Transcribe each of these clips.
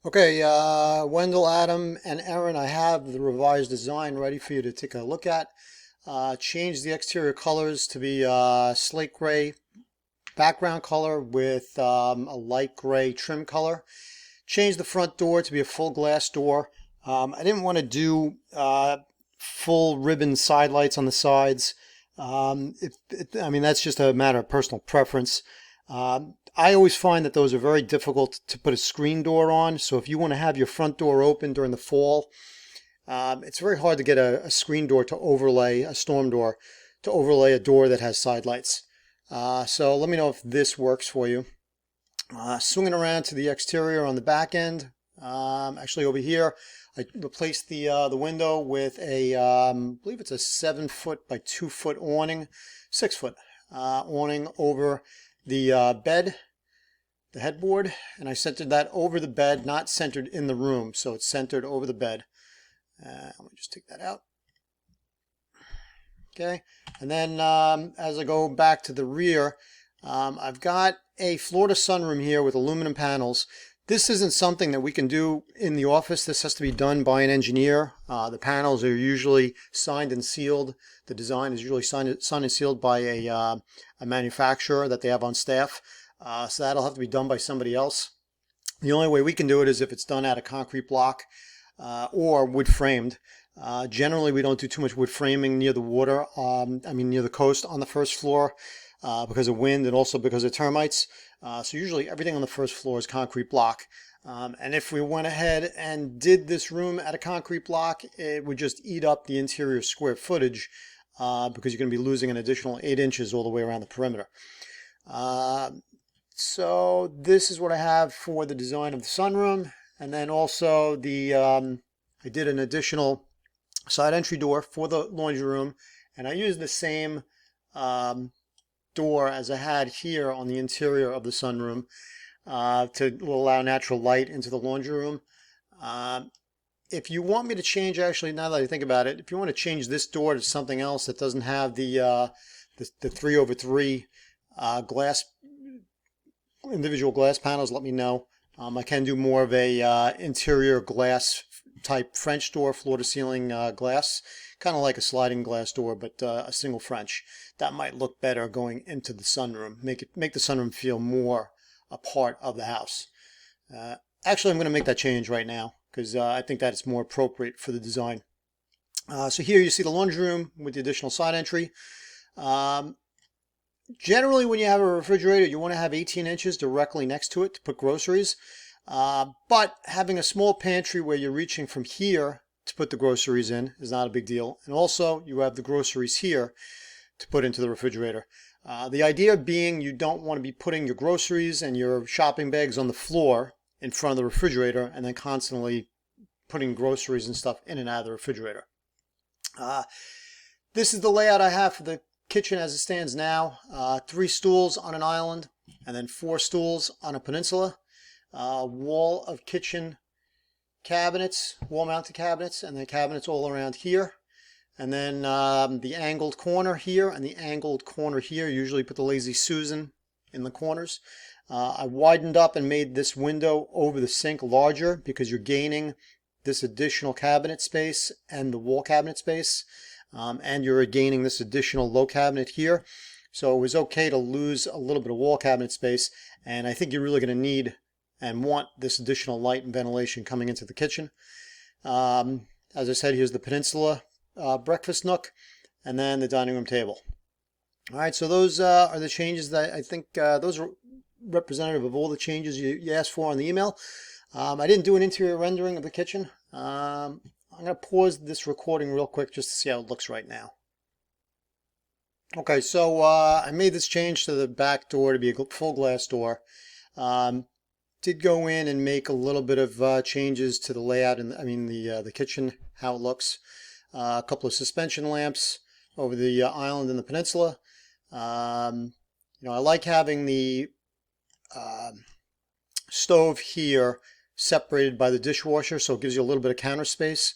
Okay, Wendell, Adam, and Aaron, I have the revised design ready for you to take a look at. Change the exterior colors to be slate gray background color with a light gray trim color. Change the front door to be a full glass door. I didn't want to do full ribbon side lights on the sides. I mean, that's just a matter of personal preference. I always find that those are very difficult to put a screen door on. So if you want to have your front door open during the fall, it's very hard to get a screen door to overlay, a storm door, to overlay a door that has side lights. So let me know if this works for you. Swinging around to the exterior on the back end, actually over here, I replaced the window with a, I believe it's a 7-foot by 2-foot awning, 6-foot awning over the bed, the headboard, and I centered that over the bed, not centered in the room, so it's centered over the bed. Let me just take that out. Okay, and then as I go back to the rear, I've got a Florida sunroom here with aluminum panels. This isn't something that we can do in the office. This has to be done by an engineer. The panels are usually signed and sealed. The design is usually signed and sealed by a manufacturer that they have on staff. So that'll have to be done by somebody else. The only way we can do it is if it's done out of concrete block or wood framed. Generally, we don't do too much wood framing near the water, near the coast on the first floor because of wind and also because of termites. So usually everything on the first floor is concrete block. And if we went ahead and did this room at a concrete block, it would just eat up the interior square footage because you're going to be losing an additional 8 inches all the way around the perimeter. So this is what I have for the design of the sunroom. And then also I did an additional side entry door for the laundry room, and I used the same door as I had here on the interior of the sunroom to allow natural light into the laundry room. If you want me to change, actually, now that I think about it, if you want to change this door to something else that doesn't have the 3/3 glass, individual glass panels, let me know. I can do more of a interior glass type French door, floor to ceiling glass, kind of like a sliding glass door, but a single French. That might look better going into the sunroom. Make the sunroom feel more a part of the house. Actually, I'm going to make that change right now because I think that it's more appropriate for the design. So here you see the laundry room with the additional side entry. Generally, when you have a refrigerator, you want to have 18 inches directly next to it to put groceries. But having a small pantry where you're reaching from here to put the groceries in is not a big deal. And also, you have the groceries here to put into the refrigerator. The idea being you don't want to be putting your groceries and your shopping bags on the floor in front of the refrigerator and then constantly putting groceries and stuff in and out of the refrigerator. This is the layout I have for the kitchen as it stands now. 3 stools on an island and then 4 stools on a peninsula. Wall of kitchen cabinets, wall mounted cabinets, and then cabinets all around here. And then the angled corner here and the angled corner here. Usually put the Lazy Susan in the corners. I widened up and made this window over the sink larger because you're gaining this additional cabinet space and the wall cabinet space. And you're gaining this additional low cabinet here. So it was okay to lose a little bit of wall cabinet space. And I think you're really going to need and want this additional light and ventilation coming into the kitchen. As I said, here's the peninsula breakfast nook, and then the dining room table. All right, so those are the changes that I think those are representative of all the changes you asked for on the email. I didn't do an interior rendering of the kitchen. I'm going to pause this recording real quick just to see how it looks right now. Okay, so I made this change to the back door to be a full glass door. Did go in and make a little bit of changes to the layout and the kitchen, how it looks. A couple of suspension lamps over the island and the peninsula. I like having the stove here separated by the dishwasher, so it gives you a little bit of counter space.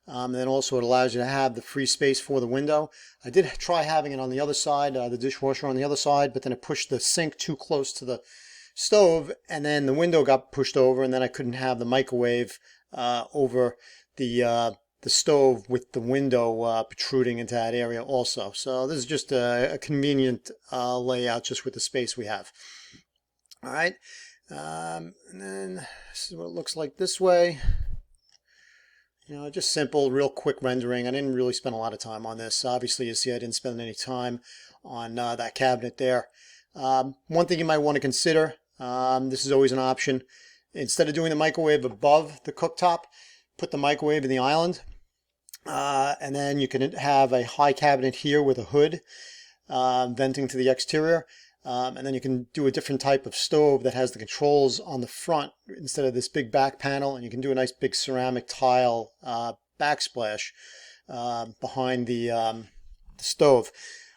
And then also it allows you to have the free space for the window. I did try having it on the other side, the dishwasher on the other side, but then it pushed the sink too close to the stove, and then the window got pushed over, and then I couldn't have the microwave over the stove with the window protruding into that area also. So this is just a convenient layout just with the space we have. All right, and then this is what it looks like this way. You know, just simple, real quick rendering. I didn't really spend a lot of time on this. Obviously, you see I didn't spend any time on that cabinet there. One thing you might want to consider, this is always an option, instead of doing the microwave above the cooktop, put the microwave in the island. And then you can have a high cabinet here with a hood venting to the exterior. And then you can do a different type of stove that has the controls on the front instead of this big back panel, and you can do a nice big ceramic tile backsplash behind the stove.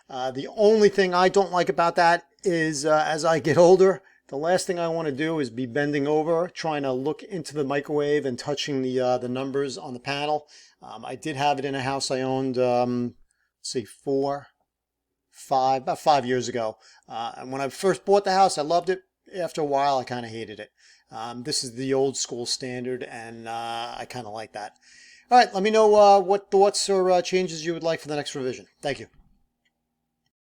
The only thing I don't like about that is as I get older, the last thing I want to do is be bending over trying to look into the microwave and touching the numbers on the panel. I did have it in a house I owned, let's see, about 5 years ago. And when I first bought the house, I loved it. After a while, I kind of hated it. This is the old school standard, and I kind of like that. All right, let me know what thoughts or changes you would like for the next revision. Thank you.